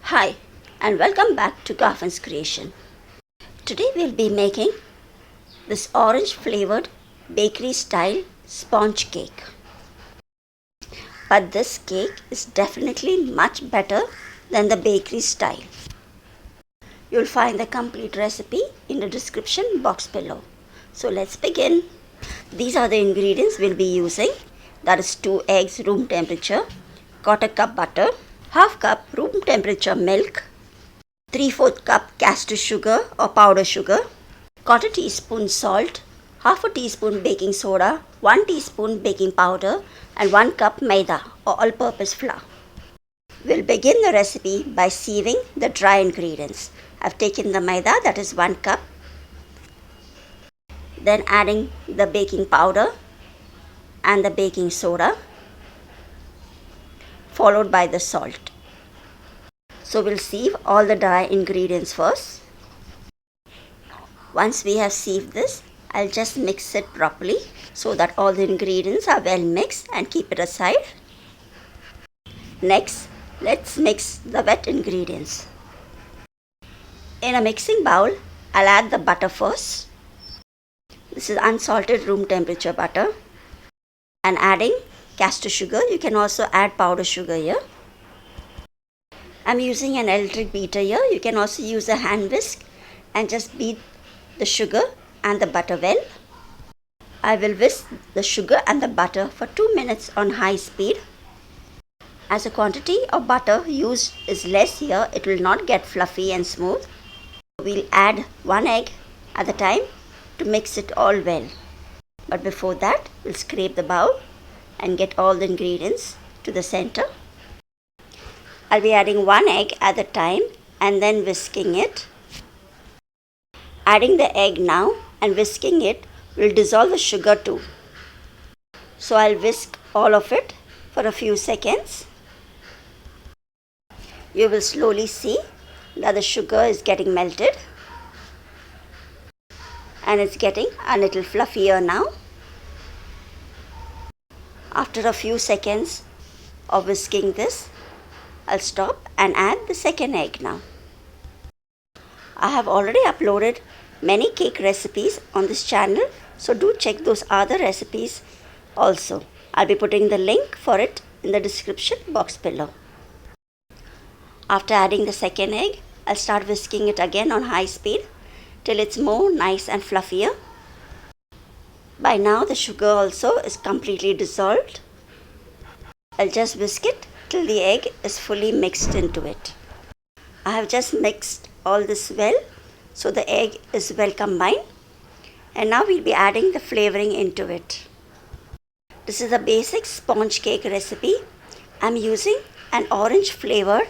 Hi and welcome back to Garfin's creation. Today we'll be making this orange flavored bakery style sponge cake. But this cake is definitely much better than the bakery style. You'll find the complete recipe in the description box below. So let's begin. These are the ingredients we'll be using. That is 2 eggs room temperature, 1/4 cup butter, 1/2 cup room temperature milk, 3/4 cup castor sugar or powder sugar, 1/4 teaspoon salt, 1/2 teaspoon baking soda, 1 teaspoon baking powder and 1 cup Maida or all-purpose flour. We'll begin the recipe by sieving the dry ingredients. I've taken the Maida, that is 1 cup, then adding the baking powder and the baking soda, followed by the salt. So we'll sieve all the dry ingredients first. Once we have sieved this, I'll just mix it properly so that all the ingredients are well mixed and keep it aside. Next, let's mix the wet ingredients. In a mixing bowl, I'll add the butter first. This is unsalted room temperature butter. And adding castor sugar. You can also add powder sugar here. I'm using an electric beater here. You can also use a hand whisk and just beat the sugar and the butter well. I will whisk the sugar and the butter for 2 minutes on high speed. As the quantity of butter used is less here, it will not get fluffy and smooth. We'll add 1 egg at a time to mix it all well. But before that, we'll scrape the bowl and get all the ingredients to the center. I'll be adding 1 egg at a time and then whisking it. Adding the egg now and whisking it will dissolve the sugar too. So I'll whisk all of it for a few seconds. You will slowly see that the sugar is getting melted and it's getting a little fluffier now. After a few seconds of whisking this, I'll stop and add the second egg now. I have already uploaded many cake recipes on this channel, so do check those other recipes also. I'll be putting the link for it in the description box below. After adding the second egg, I'll start whisking it again on high speed till it's more nice and fluffier. By now the sugar also is completely dissolved. I'll just whisk it till the egg is fully mixed into it. I have just mixed all this well so the egg is well combined, and now we'll be adding the flavoring into it. This is a basic sponge cake recipe. I'm using an orange flavored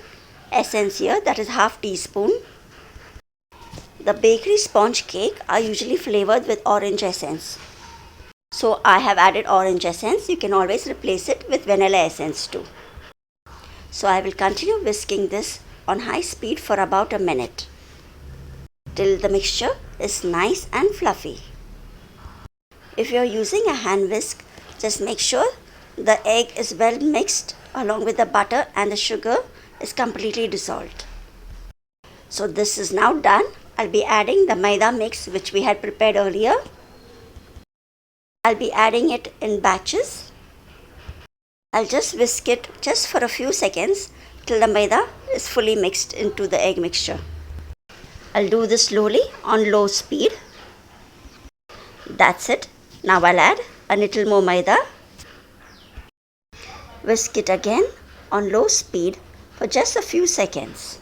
essence here, that is 1/2 teaspoon. The bakery sponge cake are usually flavored with orange essence. So I have added orange essence. You can always replace it with vanilla essence too. So I will continue whisking this on high speed for about a minute till the mixture is nice and fluffy. If you are using a hand whisk, just make sure the egg is well mixed along with the butter and the sugar is completely dissolved. So this is now done. I'll be adding the Maida mix which we had prepared earlier. I'll be adding it in batches. I'll just whisk it just for a few seconds till the Maida is fully mixed into the egg mixture. I'll do this slowly on low speed. That's it. Now I'll add a little more Maida. Whisk it again on low speed for just a few seconds.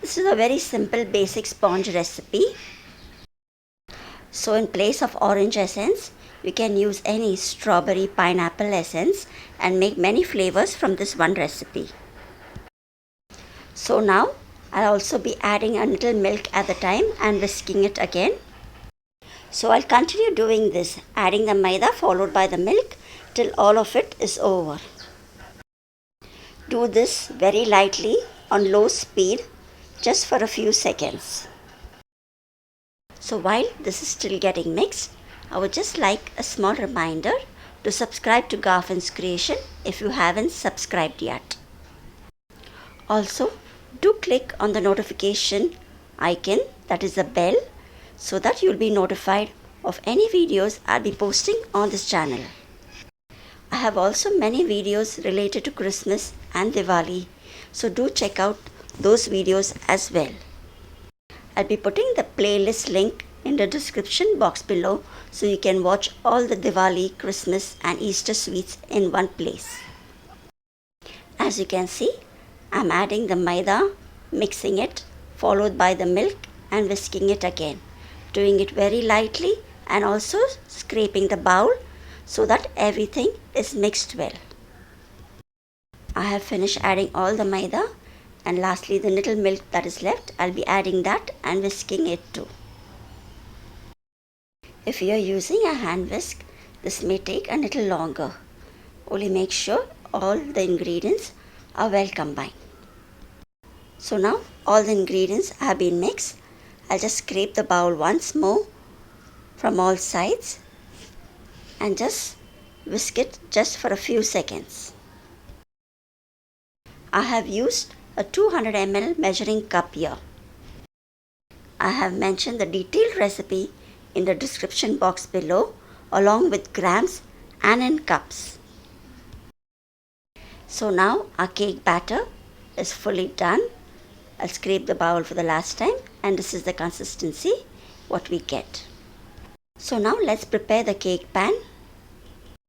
This is a very simple basic sponge recipe. So in place of orange essence, you can use any strawberry pineapple essence and make many flavors from this one recipe. So now I'll also be adding a little milk at a time and whisking it again. So I'll continue doing this, adding the Maida followed by the milk till all of it is over. Do this very lightly on low speed just for a few seconds. So while this is still getting mixed, I would just like a small reminder to subscribe to Garfin's creation if you haven't subscribed yet. Also, do click on the notification icon, that is the bell, so that you'll be notified of any videos I'll be posting on this channel. I have also many videos related to Christmas and Diwali, so do check out those videos as well. I'll be putting the playlist link in the description box below so you can watch all the Diwali, Christmas and Easter sweets in one place. As you can see, I'm adding the maida, mixing it, followed by the milk and whisking it again, doing it very lightly and also scraping the bowl so that everything is mixed well. I have finished adding all the maida, and lastly the little milk that is left, I'll be adding that and whisking it too. If you are using a hand whisk, this may take a little longer. Only make sure all the ingredients are well combined. So now all the ingredients have been mixed. I'll just scrape the bowl once more from all sides and just whisk it just for a few seconds. I have used a 200 ml measuring cup here. I have mentioned the detailed recipe in the description box below along with grams and in cups. So now our cake batter is fully done. I'll scrape the bowl for the last time, and this is the consistency what we get. So now let's prepare the cake pan.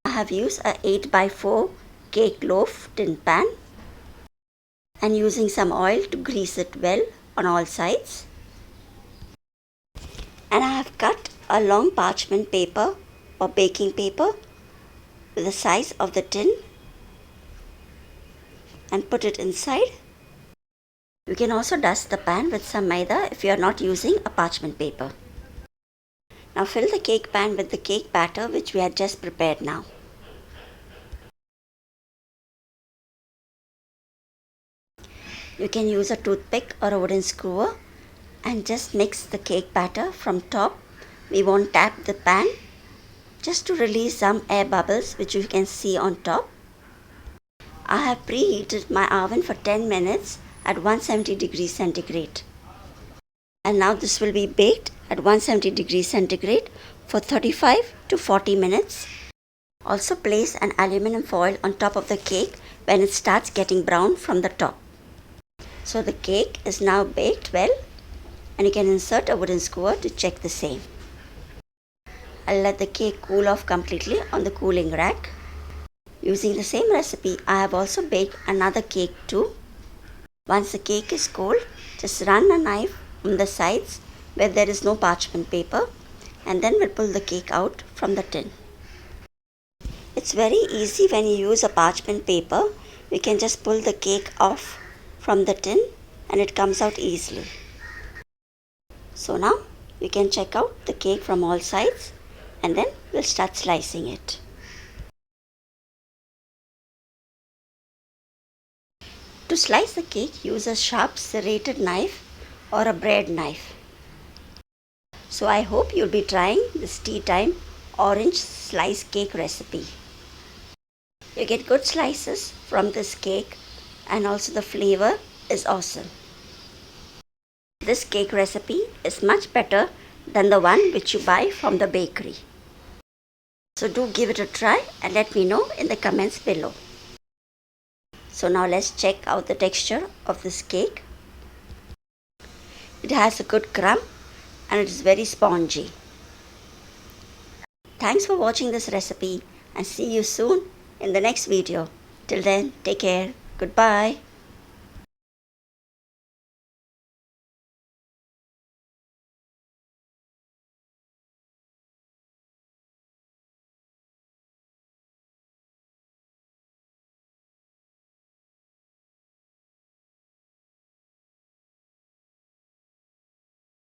I have used a 8x4 cake loaf tin pan and using some oil to grease it well on all sides. And I have cut a long parchment paper or baking paper with the size of the tin and put it inside. You can also dust the pan with some maida if you are not using a parchment paper. Now fill the cake pan with the cake batter which we had just prepared now. You can use a toothpick or a wooden skewer and just mix the cake batter from top. We won't tap the pan just to release some air bubbles which you can see on top. I have preheated my oven for 10 minutes at 170 degrees centigrade. And now this will be baked at 170 degrees centigrade for 35 to 40 minutes. Also place an aluminum foil on top of the cake when it starts getting brown from the top. So the cake is now baked well, and you can insert a wooden skewer to check the same. I'll let the cake cool off completely on the cooling rack. Using the same recipe, I have also baked another cake too. Once the cake is cold, just run a knife on the sides where there is no parchment paper, and then we'll pull the cake out from the tin. It's very easy when you use a parchment paper. You can just pull the cake off from the tin and it comes out easily. So now you can check out the cake from all sides, and then we'll start slicing it. To slice the cake, use a sharp serrated knife or a bread knife. So I hope you'll be trying this tea time orange slice cake recipe. You get good slices from this cake, and also the flavor is awesome. This cake recipe is much better than the one which you buy from the bakery. So do give it a try and let me know in the comments below. So now let's check out the texture of this cake. It has a good crumb and it is very spongy. Thanks for watching this recipe and see you soon in the next video. Till then, take care. Goodbye.